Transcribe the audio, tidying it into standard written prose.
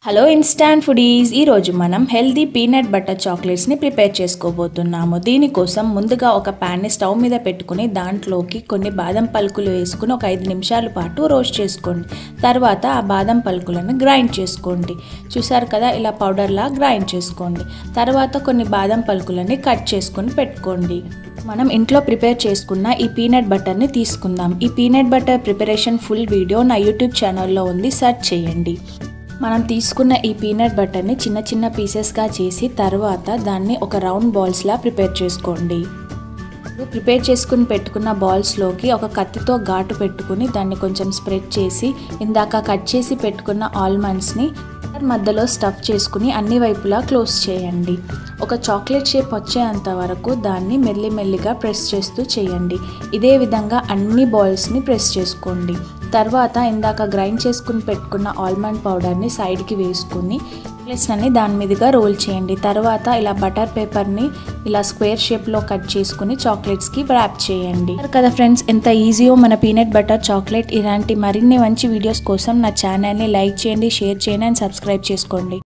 Hello instant foodies ఈరోజు మనం healthy peanut butter చాక్లెట్స్ని prepare చేసుకోబోతున్నాము. దీనికోసం ముందుగా ఒక ప్యాన్ని స్టవ్ మీద పెట్టుకుని దాంట్లోకి కొన్ని బాదం పలుకులు వేసుకుని ఒక 5 నిమిషాల పాటు రోస్ట్ చేసుకోండి. తర్వాత ఆ బాదం పలుకులను గ్రైండ్ చేసుకోండి. చూసారు కదా, ఇలా పౌడర్లా గ్రైండ్ చేసుకోండి. తర్వాత కొన్ని బాదం పలుకులని కట్ చేసుకొని పెట్టుకోండి. మనం ఇంట్లో ప్రిపేర్ చేసుకున్న ఈ పీనట్ బటర్ని తీసుకుందాం. ఈ peanut butter preparation full video నా యూట్యూబ్ ఛానల్లో ఉంది, సెర్చ్ చేయండి. మనం తీసుకున్న ఈ పీనట్ బటర్ని చిన్న చిన్న పీసెస్గా చేసి తర్వాత దాన్ని ఒక రౌండ్ బాల్స్లా ప్రిపేర్ చేసుకోండి. ప్రిపేర్ చేసుకుని పెట్టుకున్న బాల్స్లోకి ఒక కత్తితో ఘాటు పెట్టుకుని దాన్ని కొంచెం స్ప్రెడ్ చేసి ఇందాక కట్ చేసి పెట్టుకున్న ఆల్మండ్స్ని మధ్యలో స్టఫ్ చేసుకుని అన్ని వైపులా క్లోజ్ చేయండి. ఒక చాక్లెట్ షేప్ వచ్చేంత వరకు దాన్ని మెల్లిమెల్లిగా ప్రెస్ చేస్తూ చేయండి. ఇదే విధంగా అన్ని బాల్స్ని ప్రెస్ చేసుకోండి. తర్వాత ఇందాక గ్రైండ్ చేసుకుని పెట్టుకున్న ఆల్మండ్ పౌడర్ని సైడ్కి వేసుకుని చాక్లెట్స్ అన్ని దాని మీదుగా రోల్ చేయండి. తర్వాత ఇలా బటర్ పేపర్ని ఇలా స్క్వేర్ షేప్లో కట్ చేసుకుని చాక్లెట్స్కి ర్యాప్ చేయండి. కదా ఫ్రెండ్స్, ఎంత ఈజీయో మన పీనట్ బటర్ చాక్లెట్. ఇలాంటి మరిన్ని మంచి వీడియోస్ కోసం నా ఛానల్ని లైక్ చేయండి, షేర్ చేయండి అండ్ సబ్స్క్రైబ్ చేసుకోండి.